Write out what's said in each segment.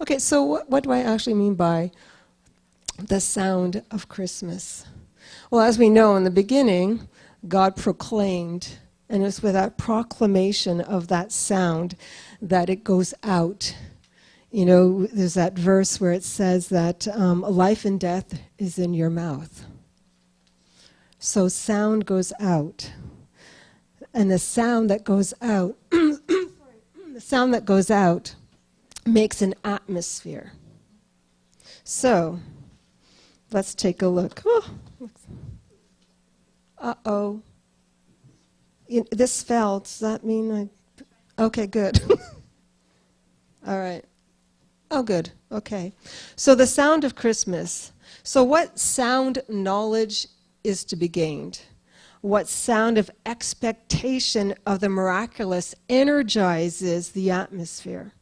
Okay, so what do I actually mean by the sound of Christmas? Well, as we know, in the beginning, God proclaimed, and it's with that proclamation of that sound that it goes out. You know, there's that verse where it says that life and death is in your mouth. So sound goes out. And the sound that goes out, the sound that goes out makes an atmosphere. So, let's take a look. Oh. Uh-oh. This fell. Does that mean Okay, good. All right. Oh, good. Okay. So the sound of Christmas. So what sound knowledge is to be gained? What sound of expectation of the miraculous energizes the atmosphere?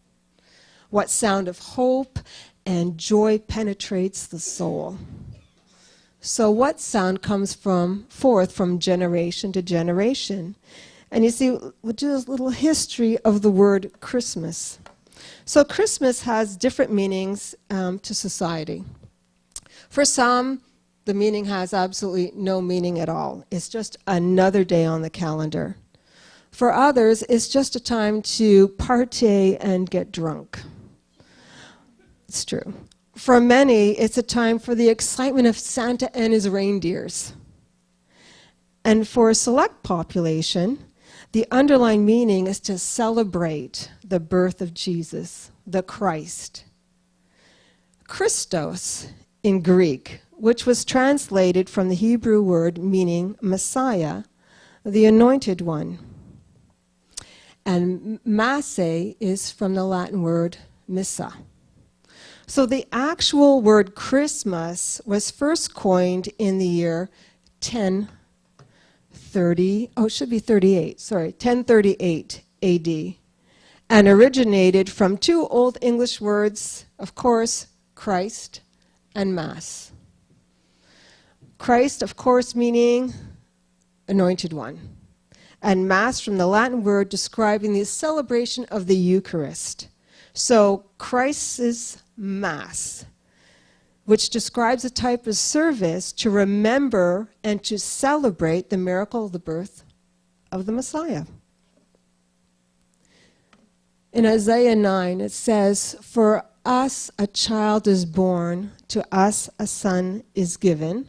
What sound of hope and joy penetrates the soul? So what sound comes forth from generation to generation? And you see, we'll do a little history of the word Christmas. So Christmas has different meanings to society. For some, the meaning has absolutely no meaning at all. It's just another day on the calendar. For others, it's just a time to partay and get drunk. It's true. For many, it's a time for the excitement of Santa and his reindeers. And for a select population, the underlying meaning is to celebrate the birth of Jesus, the Christ. Christos in Greek, which was translated from the Hebrew word meaning Messiah, the anointed one. And Masse is from the Latin word missa. So the actual word Christmas was first coined in the year 1038 AD, and originated from two Old English words, of course, Christ and Mass. Christ, of course, meaning anointed one, and Mass from the Latin word describing the celebration of the Eucharist. So Christ's Mass, which describes a type of service to remember and to celebrate the miracle of the birth of the Messiah. In Isaiah 9, it says, "For us a child is born, to us a son is given,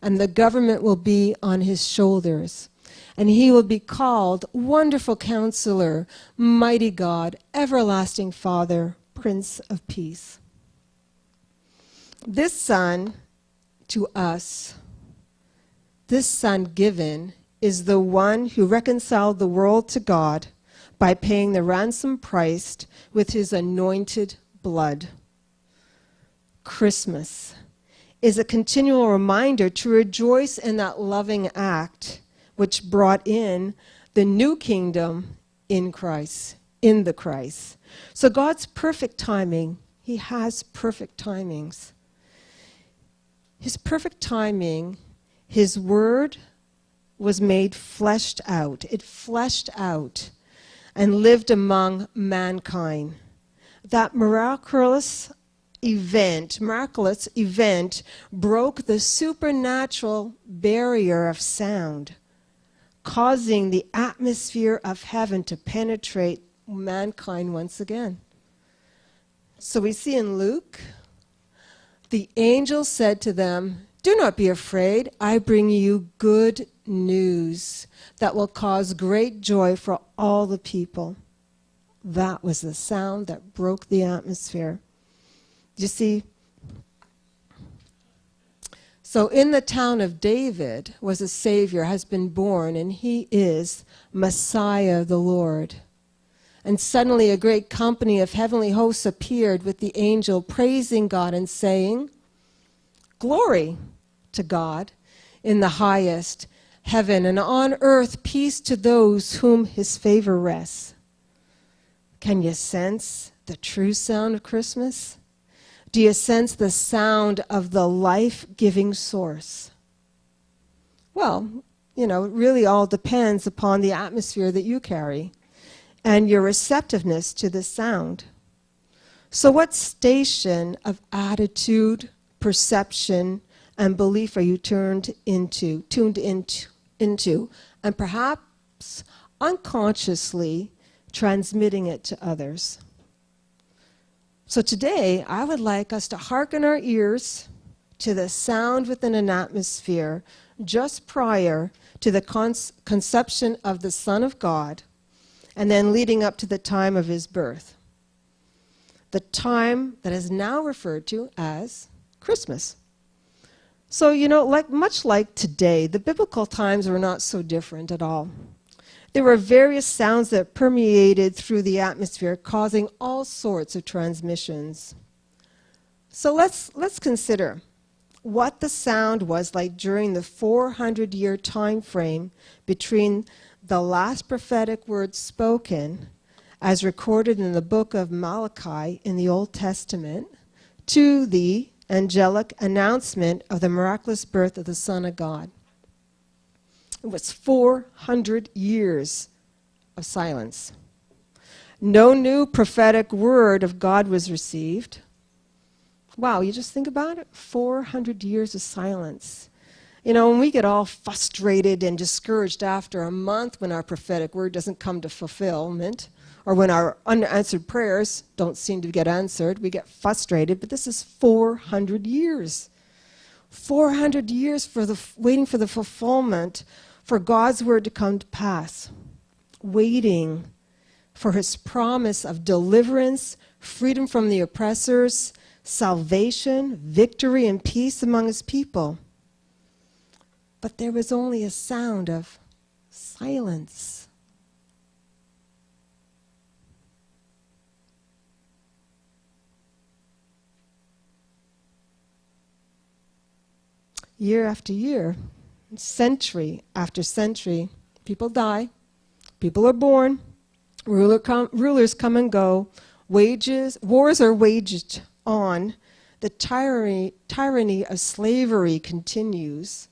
and the government will be on his shoulders. And he will be called Wonderful Counselor, Mighty God, Everlasting Father, Prince of Peace." This son to us, this son given, is the one who reconciled the world to God by paying the ransom price with his anointed blood. Christmas is a continual reminder to rejoice in that loving act which brought in the new kingdom in Christ, in the Christ. So God's perfect timing, he has perfect timings. His perfect timing, his word was made fleshed out. It fleshed out and lived among mankind. That miraculous event broke the supernatural barrier of sound, causing the atmosphere of heaven to penetrate mankind once again. So we see in Luke, the angel said to them, "Do not be afraid, I bring you good news that will cause great joy for all the people." That was the sound that broke the atmosphere. You see, so in the town of David was a Savior, has been born, and he is Messiah the Lord. And suddenly a great company of heavenly hosts appeared with the angel, praising God and saying, "Glory to God in the highest heaven, and on earth peace to those whom his favor rests." Can you sense the true sound of Christmas? Do you sense the sound of the life-giving source? Well, it really all depends upon the atmosphere that you carry and your receptiveness to the sound. So what station of attitude, perception, and belief are you tuned into, and perhaps unconsciously transmitting it to others? So today, I would like us to hearken our ears to the sound within an atmosphere just prior to the conception of the Son of God, and then leading up to the time of his birth. The time that is now referred to as Christmas. So, much like today, the biblical times were not so different at all. There were various sounds that permeated through the atmosphere, causing all sorts of transmissions. So let's consider what the sound was like during the 400-year time frame between the last prophetic words spoken, as recorded in the book of Malachi in the Old Testament, to the angelic announcement of the miraculous birth of the Son of God. It was 400 years of silence. No new prophetic word of God was received. Wow, you just think about it, 400 years of silence. When we get all frustrated and discouraged after a month when our prophetic word doesn't come to fulfillment, or when our unanswered prayers don't seem to get answered, we get frustrated, but this is 400 years. 400 years waiting for the fulfillment for God's word to come to pass, waiting for his promise of deliverance, freedom from the oppressors, salvation, victory, and peace among his people. But there was only a sound of silence. Year after year, century after century, people die, people are born, rulers come and go, wars are waged on, the tyranny of slavery continues,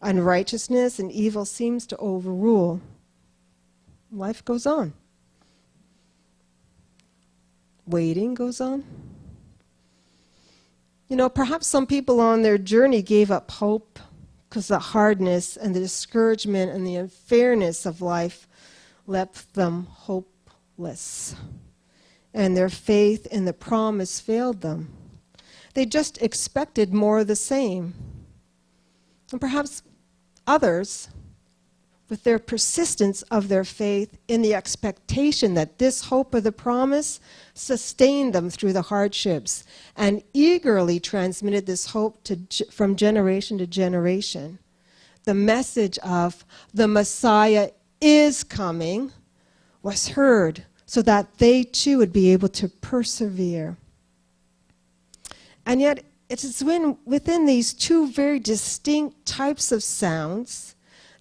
unrighteousness and evil seems to overrule. Life goes on. Waiting goes on. Perhaps some people on their journey gave up hope because the hardness and the discouragement and the unfairness of life left them hopeless. And their faith in the promise failed them. They just expected more of the same. And perhaps others, with their persistence of their faith in the expectation that this hope of the promise sustained them through the hardships, and eagerly transmitted this hope from generation to generation. The message of the Messiah is coming was heard, so that they too would be able to persevere. And yet, it is within these two very distinct types of sounds,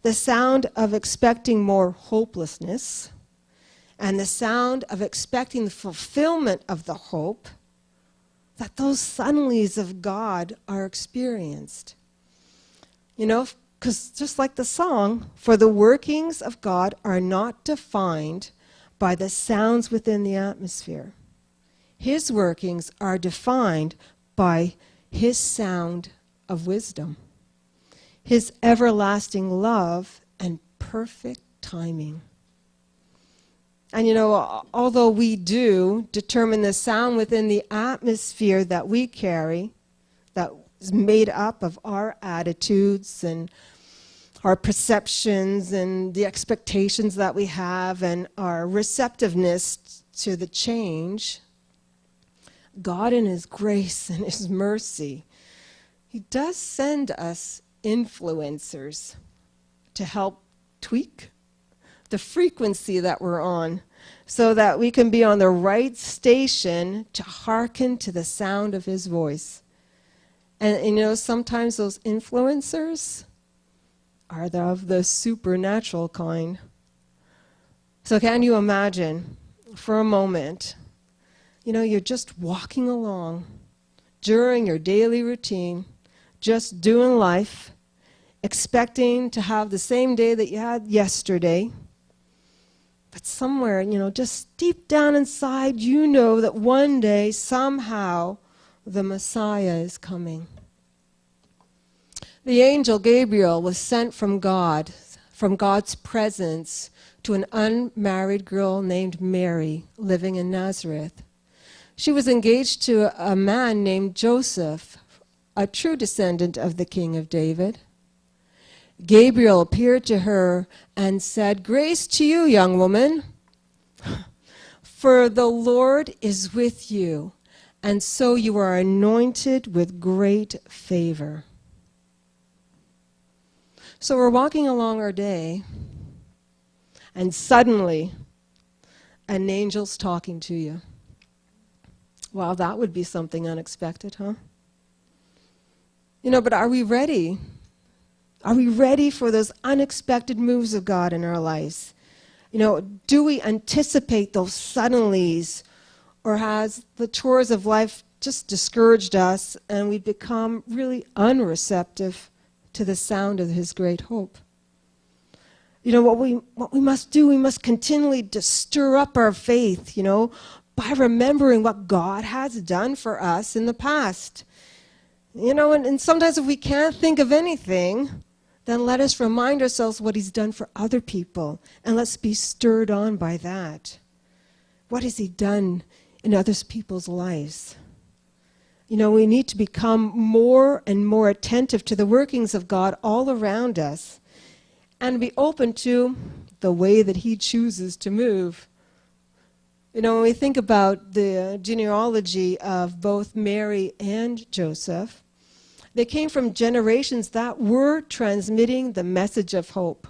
the sound of expecting more hopelessness, and the sound of expecting the fulfillment of the hope, that those suddenlies of God are experienced. Because just like the song, for the workings of God are not defined by the sounds within the atmosphere. His workings are defined by his sound of wisdom, his everlasting love and perfect timing. And although we do determine the sound within the atmosphere that we carry, that is made up of our attitudes and our perceptions and the expectations that we have and our receptiveness to the change, God in his grace and his mercy, he does send us influencers to help tweak the frequency that we're on so that we can be on the right station to hearken to the sound of his voice. And sometimes those influencers are of the supernatural kind. So can you imagine for a moment, you're just walking along during your daily routine, just doing life, expecting to have the same day that you had yesterday. But somewhere, just deep down inside, you know that one day, somehow, the Messiah is coming. The angel Gabriel was sent from God, from God's presence, to an unmarried girl named Mary, living in Nazareth. She was engaged to a man named Joseph, a true descendant of the King of David. Gabriel appeared to her and said, "Grace to you, young woman, for the Lord is with you, and so you are anointed with great favor." So we're walking along our day, and suddenly an angel's talking to you. Wow, that would be something unexpected, huh? But are we ready? Are we ready for those unexpected moves of God in our lives? Do we anticipate those suddenlies, or has the chores of life just discouraged us and we become really unreceptive to the sound of his great hope? What we must do, we must continually just stir up our faith, by remembering what God has done for us in the past. And sometimes if we can't think of anything, then let us remind ourselves what he's done for other people, and let's be stirred on by that. What has he done in other people's lives? We need to become more and more attentive to the workings of God all around us, and be open to the way that he chooses to move. When we think about the genealogy of both Mary and Joseph, they came from generations that were transmitting the message of hope.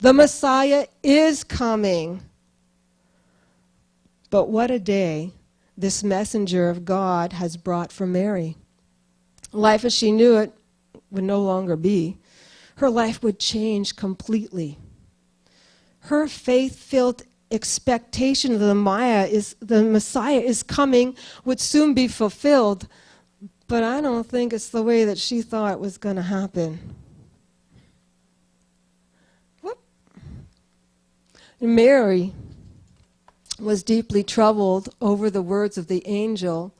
The Messiah is coming. But what a day this messenger of God has brought for Mary. Life as she knew it would no longer be. Her life would change completely. Her faith-filled expectation of the Messiah is coming would soon be fulfilled. But I don't think it's the way that she thought it was going to happen. Whoop. Mary was deeply troubled over the words of the angel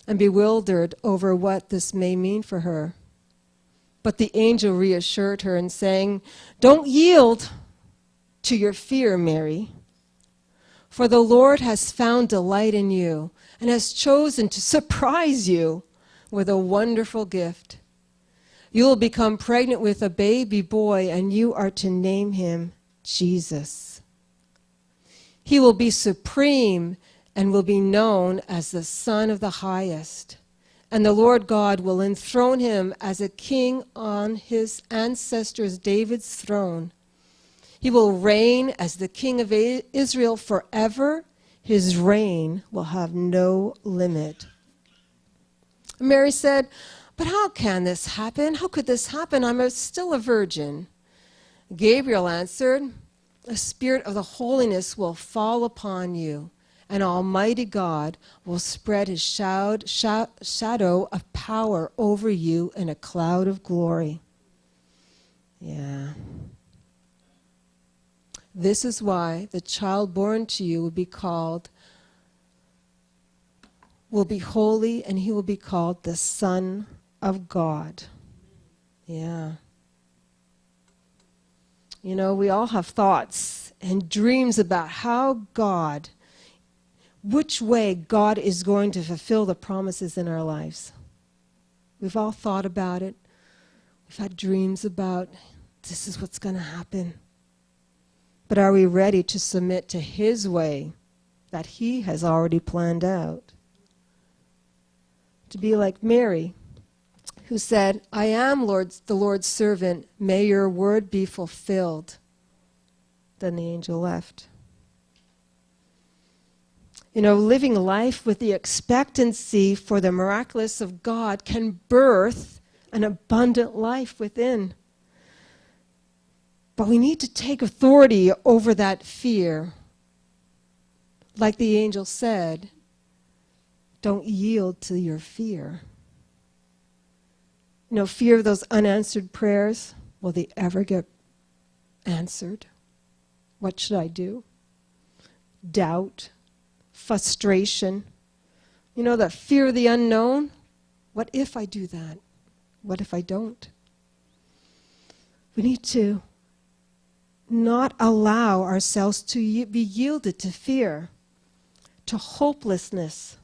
and bewildered over what this may mean for her. But the angel reassured her in saying, "Don't yield to your fear, Mary, for the Lord has found delight in you and has chosen to surprise you with a wonderful gift. You will become pregnant with a baby boy, and you are to name him Jesus. He will be supreme and will be known as the Son of the Highest. And the Lord God will enthrone him as a king on his ancestors David's throne. He will reign as the king of Israel forever. His reign will have no limit." Mary said, "But how can this happen? How could this happen? I'm still a virgin." Gabriel answered, "The Spirit of the holiness will fall upon you, and Almighty God will spread his shadow of power over you in a cloud of glory." Yeah. This is why the child born to you will be holy, and he will be called the Son of God. Yeah. We all have thoughts and dreams about which way God is going to fulfill the promises in our lives. We've all thought about it. We've had dreams about this is what's going to happen. But are we ready to submit to his way that he has already planned out? To be like Mary, who said, "I am the Lord's servant. May your word be fulfilled." Then the angel left. Living life with the expectancy for the miraculous of God can birth an abundant life within. But we need to take authority over that fear. Like the angel said, don't yield to your fear. Fear of those unanswered prayers. Will they ever get answered? What should I do? Doubt, frustration, that fear of the unknown. What if I do that? What if I don't? We need to not allow ourselves to be yielded to fear, to hopelessness,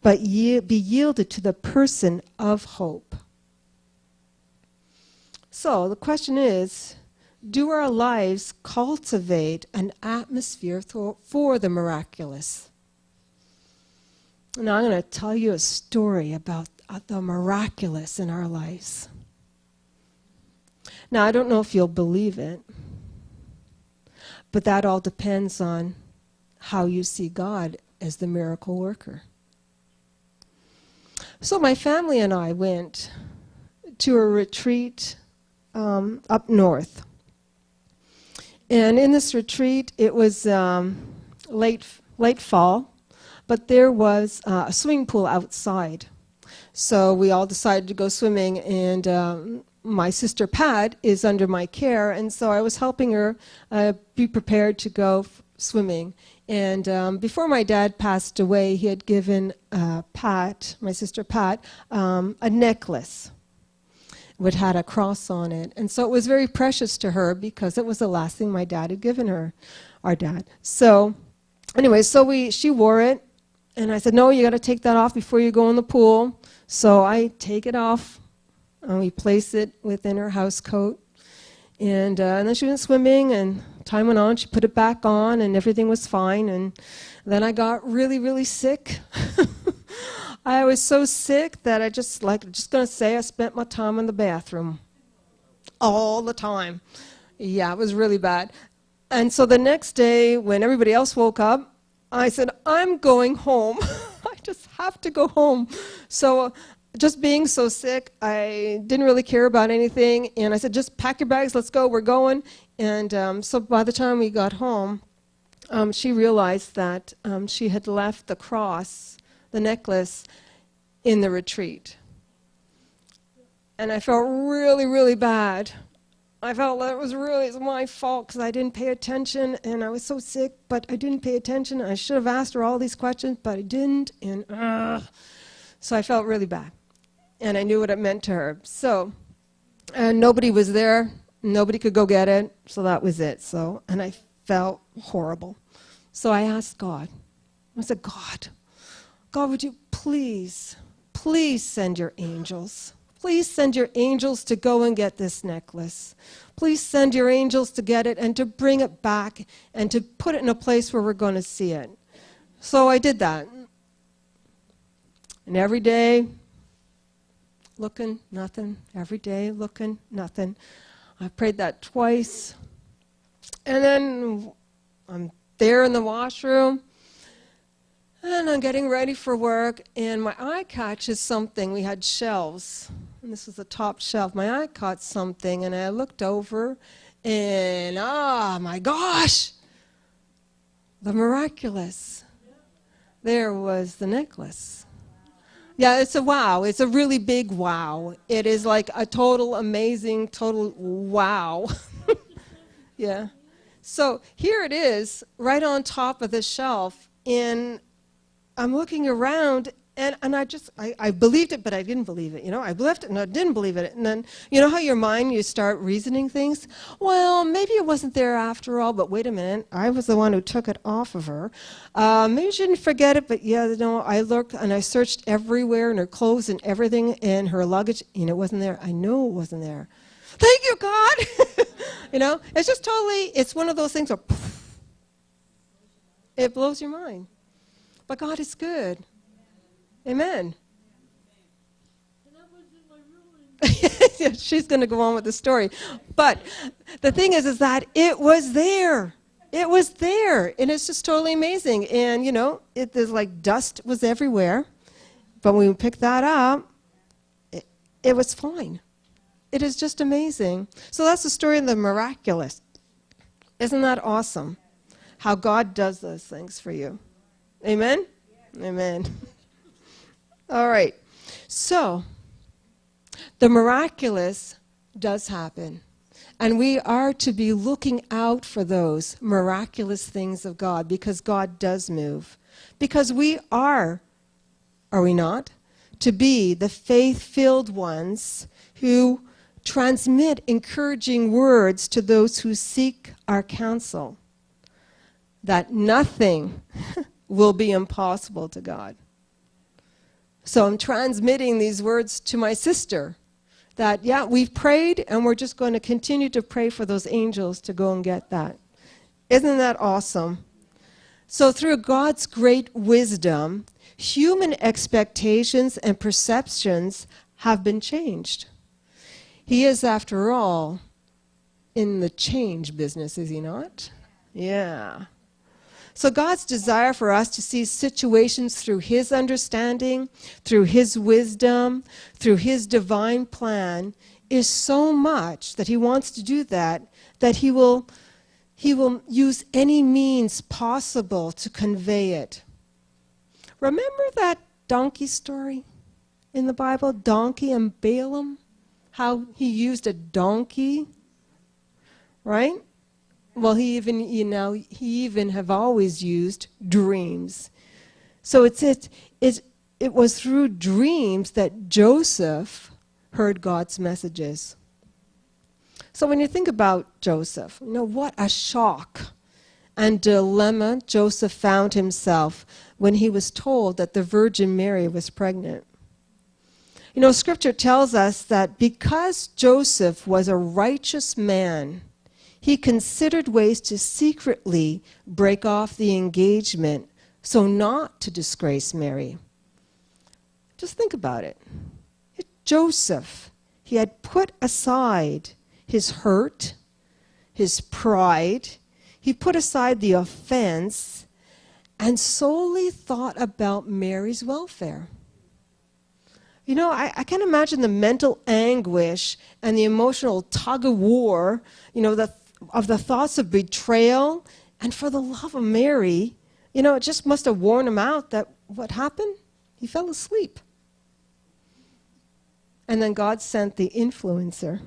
but be yielded to the person of hope. So the question is, do our lives cultivate an atmosphere for the miraculous? Now I'm going to tell you a story about the miraculous in our lives. Now I don't know if you'll believe it, but that all depends on how you see God as the miracle worker. So my family and I went to a retreat up north. And in this retreat, it was late fall, but there was a swimming pool outside. So we all decided to go swimming, and my sister Pat is under my care, and so I was helping her be prepared to go swimming. And before my dad passed away, he had given Pat, my sister Pat, a necklace which had a cross on it. And so it was very precious to her because it was the last thing my dad had given her, our dad. So anyway, she wore it, and I said, no, you got to take that off before you go in the pool. So I take it off, and we place it within her house coat. And then she went swimming, and time went on. She put it back on, and everything was fine. And then I got really, really sick. I was so sick that I just going to say I spent my time in the bathroom all the time. Yeah, it was really bad. And so the next day, when everybody else woke up, I said, I'm going home. I just have to go home. So just being so sick, I didn't really care about anything. And I said, just pack your bags, let's go, we're going. And so by the time we got home, she realized that she had left the cross, the necklace, in the retreat. And I felt really, really bad. I felt that it was my fault because I didn't pay attention, and I was so sick, but I didn't pay attention. I should have asked her all these questions, but I didn't, and so I felt really bad. And I knew what it meant to her. So, and nobody was there. Nobody could go get it, so that was it. So, and I felt horrible. So I asked God. I said, God, would you please send your angels. Please send your angels to go and get this necklace. Please send your angels to get it and to bring it back and to put it in a place where we're going to see it. So I did that. And every day, looking, nothing. Every day, looking, nothing. I prayed that twice. And then I'm there in the washroom. And I'm getting ready for work, and my eye catches something. We had shelves, and this was the top shelf. My eye caught something, and I looked over, and my gosh, the miraculous. There was the necklace. Yeah, it's a wow. It's a really big wow. It is like a total amazing, total wow. Yeah. So here it is, right on top of the shelf, and I'm looking around, and I believed it, but I didn't believe it. I believed it, and I didn't believe it. And then, you know how your mind, you start reasoning things? Well, maybe it wasn't there after all, but wait a minute. I was the one who took it off of her. Maybe she didn't forget it, but yeah, I looked, and I searched everywhere, in her clothes and everything, and her luggage, and it wasn't there. I know it wasn't there. Thank you, God! It's just totally, it's one of those things where, poof, it blows your mind. But God is good. Amen. Yeah, she's going to go on with the story. But the thing is that it was there. It was there. And it's just totally amazing. And, there's like dust was everywhere. But when we picked that up, it was fine. It is just amazing. So that's the story of the miraculous. Isn't that awesome? How God does those things for you. Amen? Yeah. Amen. All right. So, the miraculous does happen. And we are to be looking out for those miraculous things of God, because God does move. Because we are we not, to be the faith-filled ones who transmit encouraging words to those who seek our counsel, that nothing will be impossible to God. So I'm transmitting these words to my sister, that, yeah, we've prayed, and we're just going to continue to pray for those angels to go and get that. Isn't that awesome? So through God's great wisdom, human expectations and perceptions have been changed. He is, after all, in the change business, is he not? Yeah. So God's desire for us to see situations through his understanding, through his wisdom, through his divine plan is so much that he wants to do that he will use any means possible to convey it. Remember that donkey story in the Bible, donkey and Balaam? How he used a donkey, right? Well, he even have always used dreams. So it was through dreams that Joseph heard God's messages. So when you think about Joseph, what a shock and dilemma Joseph found himself when he was told that the Virgin Mary was pregnant. Scripture tells us that because Joseph was a righteous man, he considered ways to secretly break off the engagement so not to disgrace Mary. Just think about it. Joseph, he had put aside his hurt, his pride, he put aside the offense, and solely thought about Mary's welfare. I can imagine the mental anguish and the emotional tug-of-war, of the thoughts of betrayal, and for the love of Mary, it just must have worn him out that what happened? He fell asleep. And then God sent the influencer.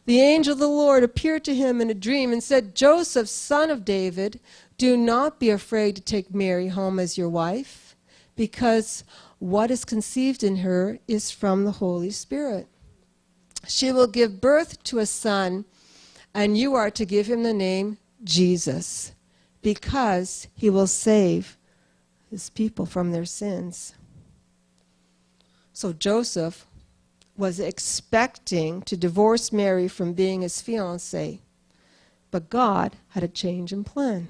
The angel of the Lord appeared to him in a dream and said, "Joseph, son of David, do not be afraid to take Mary home as your wife, because what is conceived in her is from the Holy Spirit. She will give birth to a son, and you are to give him the name Jesus, because he will save his people from their sins." So Joseph was expecting to divorce Mary from being his fiancée, but God had a change in plan.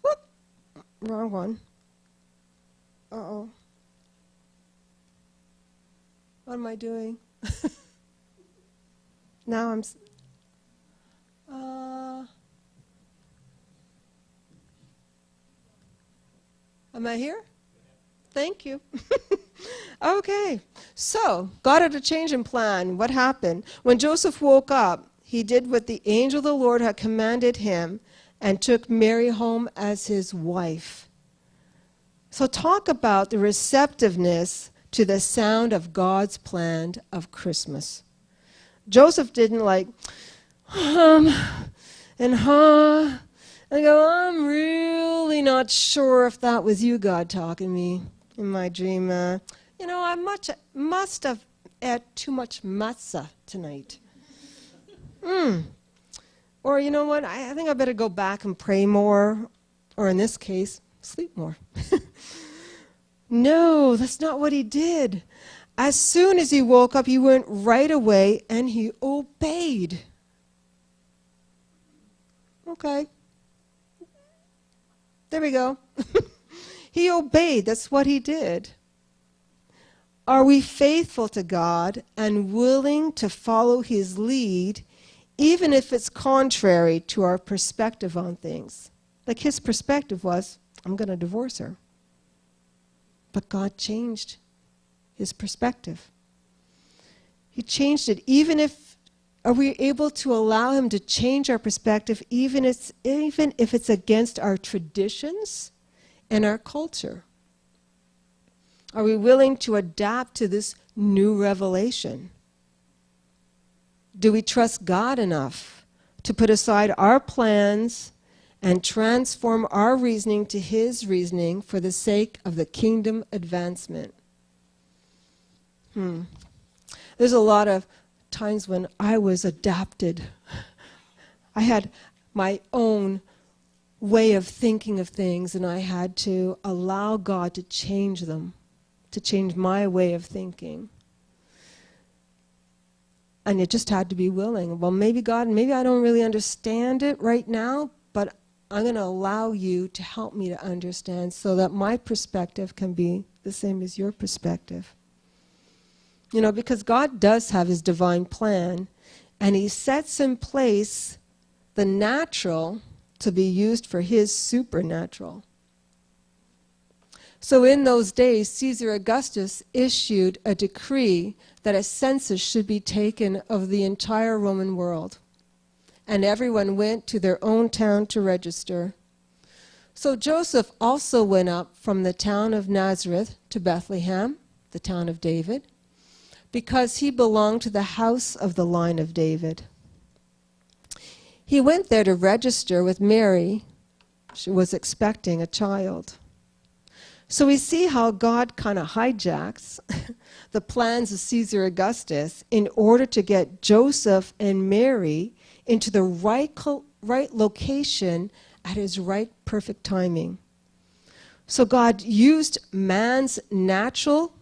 Whoop! Wrong one. Uh-oh. What am I doing? Now I'm... Am I here? Thank you. Okay. So, God had a change in plan. What happened? When Joseph woke up, he did what the angel of the Lord had commanded him and took Mary home as his wife. So talk about the receptiveness to the sound of God's plan of Christmas. Joseph didn't and go, "I'm really not sure if that was you, God, talking to me in my dream. I must have ate too much matzah tonight. Or you know what, I think I better go back and pray more, or in this case, sleep more." No, that's not what he did. As soon as he woke up, he went right away and he obeyed. Okay. There we go. He obeyed. That's what he did. Are we faithful to God and willing to follow his lead, even if it's contrary to our perspective on things? Like his perspective was, I'm going to divorce her. But God changed his perspective. He changed it. Are we able to allow him to change our perspective, even if it's against our traditions and our culture? Are we willing to adapt to this new revelation? Do we trust God enough to put aside our plans and transform our reasoning to His reasoning for the sake of the kingdom advancement? There's a lot of times when I was adapted. I had my own way of thinking of things, and I had to allow God to change them, to change my way of thinking. And you just had to be willing. Well, maybe God, maybe I don't really understand it right now, but I'm going to allow you to help me to understand so that my perspective can be the same as your perspective. You know, because God does have His divine plan, and He sets in place the natural to be used for His supernatural. So in those days, Caesar Augustus issued a decree that a census should be taken of the entire Roman world. And everyone went to their own town to register. So Joseph also went up from the town of Nazareth to Bethlehem, the town of David, because he belonged to the house of the line of David. He went there to register with Mary. She was expecting a child. So we see how God kind of hijacks the plans of Caesar Augustus in order to get Joseph and Mary into the right location at His right perfect timing. So God used man's natural,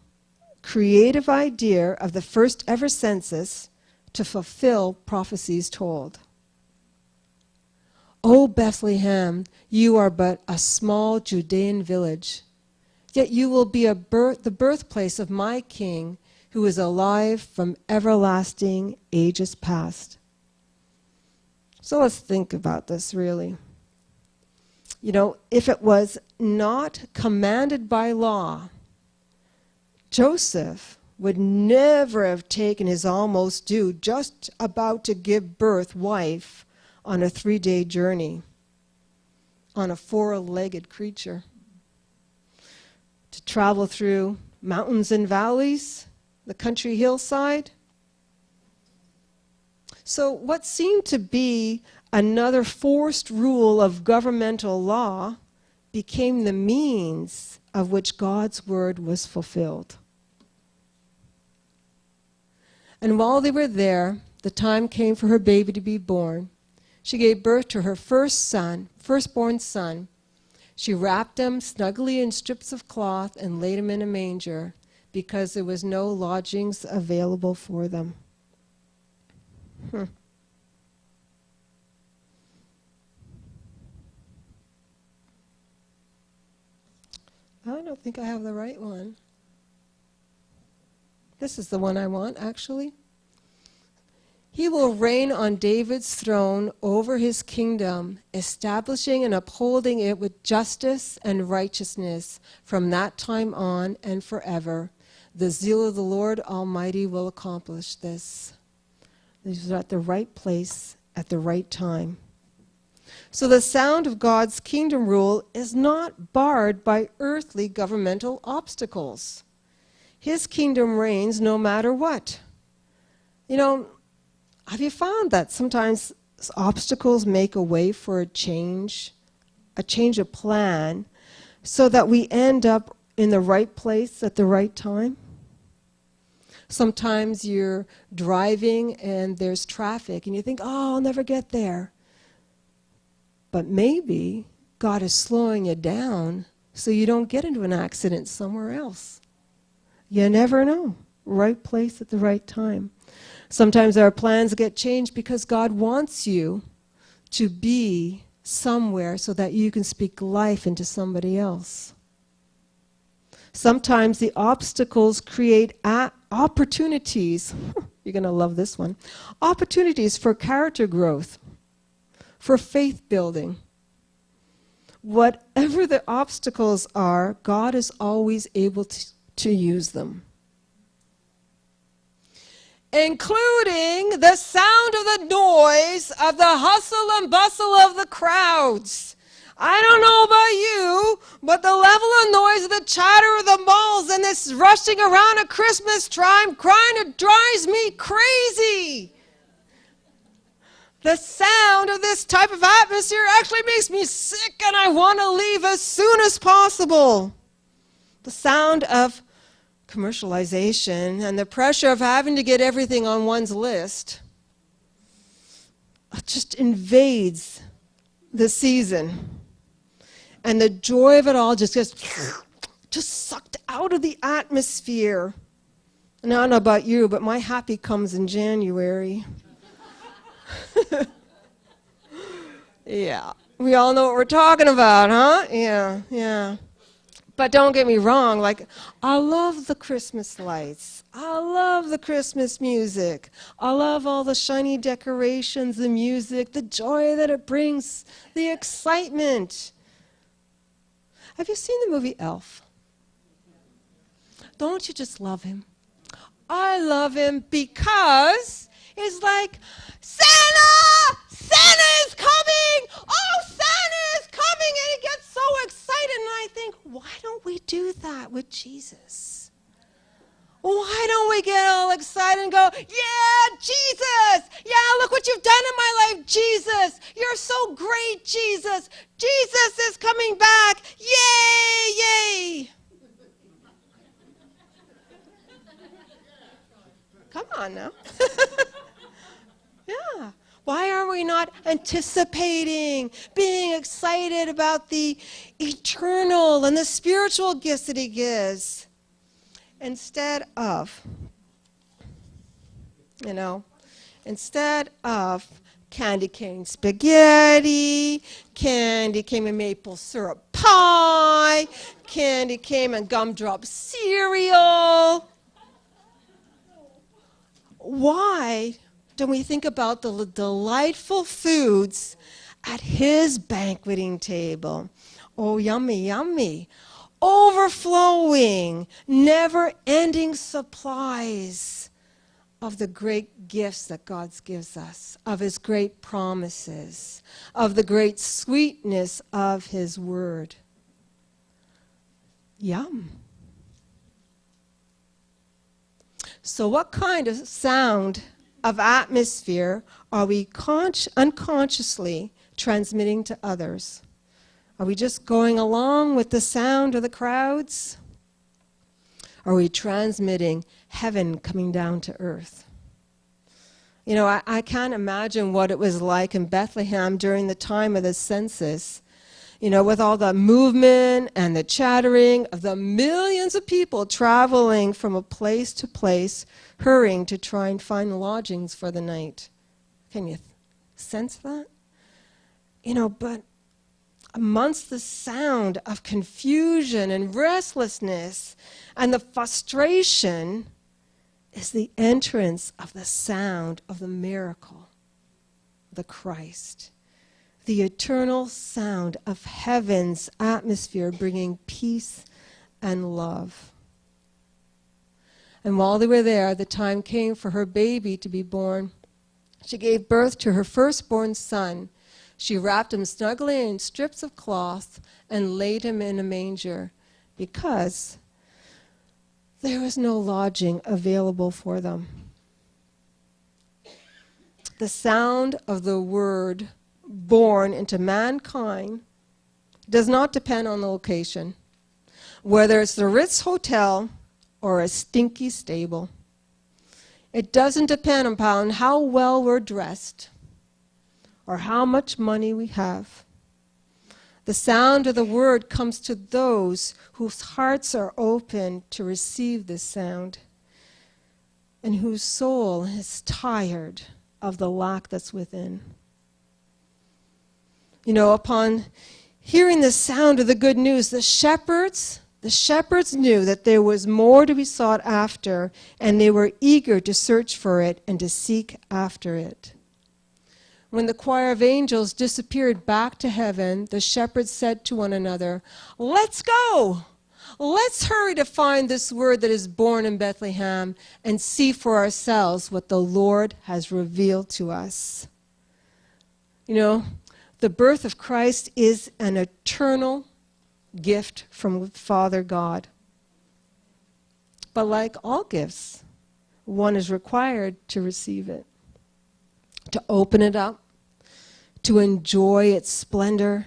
creative idea of the first ever census to fulfill prophecies told. O Bethlehem, you are but a small Judean village, yet you will be the birthplace of my King, who is alive from everlasting ages past. So let's think about this really. You know, if it was not commanded by law, Joseph would never have taken his almost due, just about to give birth wife on a 3-day journey on a 4-legged creature to travel through mountains and valleys, the country hillside. So what seemed to be another forced rule of governmental law became the means of which God's word was fulfilled. And while they were there, the time came for her baby to be born. She gave birth to her firstborn son. She wrapped him snugly in strips of cloth and laid him in a manger because there was no lodgings available for them. I don't think I have the right one. This is the one I want, actually. He will reign on David's throne over his kingdom, establishing and upholding it with justice and righteousness from that time on and forever. The zeal of the Lord Almighty will accomplish this. These are at the right place at the right time. So the sound of God's kingdom rule is not barred by earthly governmental obstacles. His kingdom reigns no matter what. You know, have you found that sometimes obstacles make a way for a change of plan, so that we end up in the right place at the right time? Sometimes you're driving and there's traffic and you think, oh, I'll never get there. But maybe God is slowing you down so you don't get into an accident somewhere else. You never know. Right place at the right time. Sometimes our plans get changed because God wants you to be somewhere so that you can speak life into somebody else. Sometimes the obstacles create opportunities. You're going to love this one. Opportunities for character growth, for faith building. Whatever the obstacles are, God is always able to use them. Including the sound of the noise of the hustle and bustle of the crowds. I don't know about you, but the level of noise of the chatter of the malls and this rushing around at Christmas time crying, it drives me crazy. The sound of this type of atmosphere actually makes me sick, and I want to leave as soon as possible. The sound of commercialization and the pressure of having to get everything on one's list just invades the season. And the joy of it all just gets sucked out of the atmosphere. And I don't know about you, but my happy comes in January. Yeah, we all know what we're talking about, huh? Yeah. But don't get me wrong, like, I love the Christmas lights. I love the Christmas music. I love all the shiny decorations, the music, the joy that it brings, the excitement. Have you seen the movie Elf? Don't you just love him? I love him because it's like, Santa! Santa is coming! Oh, Santa is coming! And he gets so excited. And I think, why don't we do that with Jesus? Why don't we get all excited and go, yeah, Jesus! Yeah, look what you've done in my life, Jesus! You're so great, Jesus! Jesus is coming back! Yay, yay! Come on now. Yeah. Why are we not anticipating, being excited about the eternal and the spiritual gifts that he gives? Instead of candy cane spaghetti, candy cane and maple syrup pie, candy cane and gumdrop cereal. Why don't we think about the delightful foods at his banqueting table? Oh, yummy, yummy. Overflowing, never-ending supplies of the great gifts that God gives us, of his great promises, of the great sweetness of his word. Yum. So what kind of sound of atmosphere are we unconsciously transmitting to others? Are we just going along with the sound of the crowds? Are we transmitting heaven coming down to earth? You know, I can't imagine what it was like in Bethlehem during the time of the census, you know, with all the movement and the chattering of the millions of people traveling from a place to place, hurrying to try and find lodgings for the night. Can you sense that? You know, but amongst the sound of confusion and restlessness and the frustration is the entrance of the sound of the miracle, the Christ, the eternal sound of heaven's atmosphere bringing peace and love. And while they were there, the time came for her baby to be born. She gave birth to her firstborn son. She wrapped him snugly in strips of cloth and laid him in a manger because there was no lodging available for them. The sound of the word born into mankind does not depend on the location, whether it's the Ritz Hotel or a stinky stable. It doesn't depend upon how well we're dressed or how much money we have. The sound of the word comes to those whose hearts are open to receive this sound and whose soul is tired of the lack that's within. You know, upon hearing the sound of the good news, the shepherds knew that there was more to be sought after, and they were eager to search for it and to seek after it. When the choir of angels disappeared back to heaven, the shepherds said to one another, "Let's go! Let's hurry to find this word that is born in Bethlehem and see for ourselves what the Lord has revealed to us." You know, The birth of Christ is an eternal gift from Father God. But like all gifts, one is required to receive it, to open it up, to enjoy its splendor.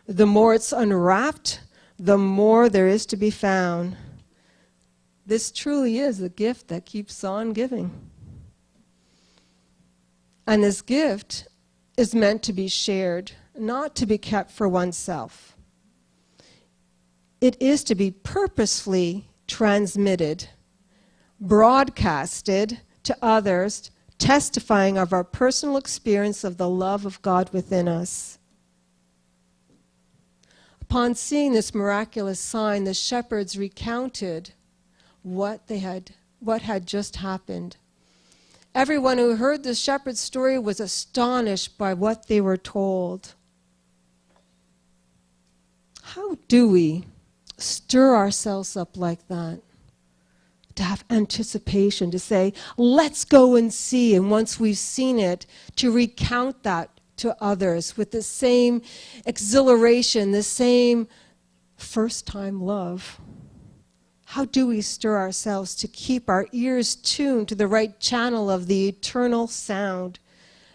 The more it's unwrapped, the more there is to be found. This truly is a gift that keeps on giving. And this gift is meant to be shared, not to be kept for oneself. It is to be purposefully transmitted, broadcasted to others, testifying of our personal experience of the love of God within us. Upon seeing this miraculous sign, the shepherds recounted what had just happened. Everyone who heard the shepherd's story was astonished by what they were told. How do we stir ourselves up like that? To have anticipation, to say, let's go and see, and once we've seen it, to recount that to others with the same exhilaration, the same first-time love. How do we stir ourselves to keep our ears tuned to the right channel of the eternal sound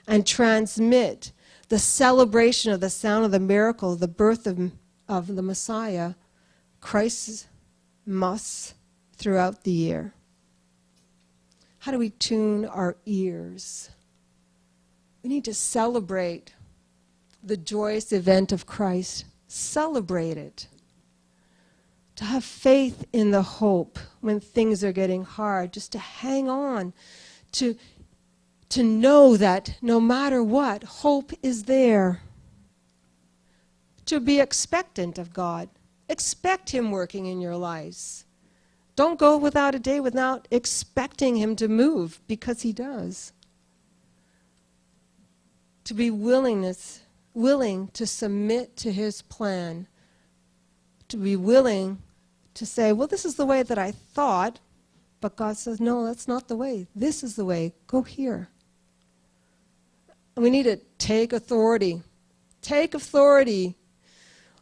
and transmit the celebration of the sound of the miracle, the birth of the Messiah, Christ's Mass, throughout the year? How do we tune our ears? We need to celebrate the joyous event of Christ. Celebrate it. To have faith in the hope when things are getting hard, just to hang on, to know that no matter what, hope is there. To be expectant of God. Expect Him working in your lives. Don't go without a day without expecting Him to move, because He does. To be willing to submit to His plan. To be willing to say, well, this is the way that I thought, but God says, no, that's not the way. This is the way. Go here. And we need to take authority. Take authority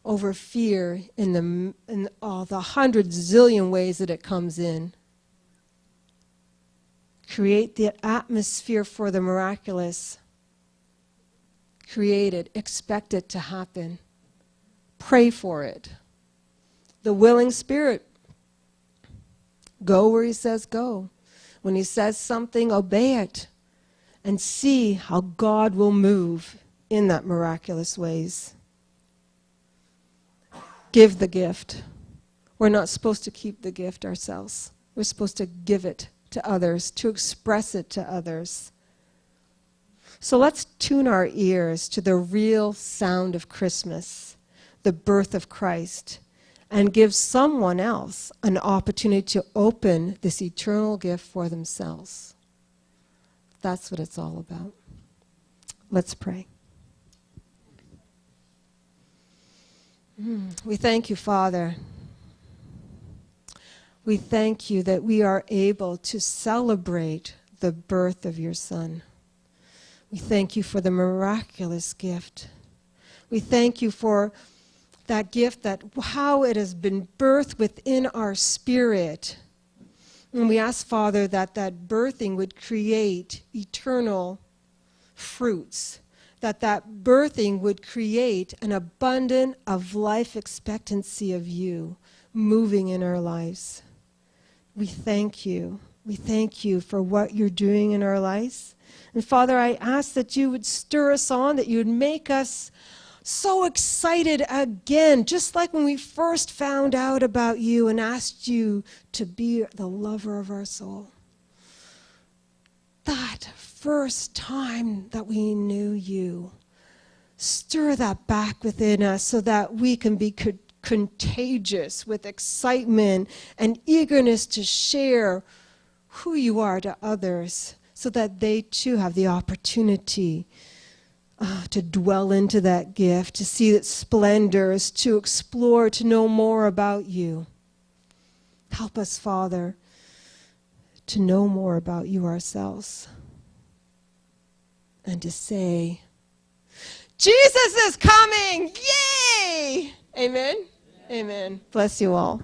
over fear in all the 100 zillion ways that it comes in. Create the atmosphere for the miraculous. Create it. Expect it to happen. Pray for it. The willing spirit. Go where He says go. When He says something, obey it. And see how God will move in that miraculous ways. Give the gift. We're not supposed to keep the gift ourselves. We're supposed to give it to others, to express it to others. So let's tune our ears to the real sound of Christmas, the birth of Christ, and give someone else an opportunity to open this eternal gift for themselves. That's what it's all about. Let's pray. We thank You, Father. We thank You that we are able to celebrate the birth of Your Son. We thank You for the miraculous gift. We thank You for that gift, that how it has been birthed within our spirit. And we ask, Father, that that birthing would create eternal fruits, that birthing would create an abundance of life expectancy of You moving in our lives. We thank You. We thank You for what You're doing in our lives. And Father, I ask that You would stir us on, that You would make us so excited again, just like when we first found out about You and asked You to be the lover of our soul. That first time that we knew You, stir that back within us so that we can be contagious with excitement and eagerness to share who You are to others, so that they too have the opportunity to dwell into that gift, to see its splendors, to explore, to know more about You. Help us, Father, to know more about You ourselves, and to say, Jesus is coming! Yay! Amen? Amen. Bless you all.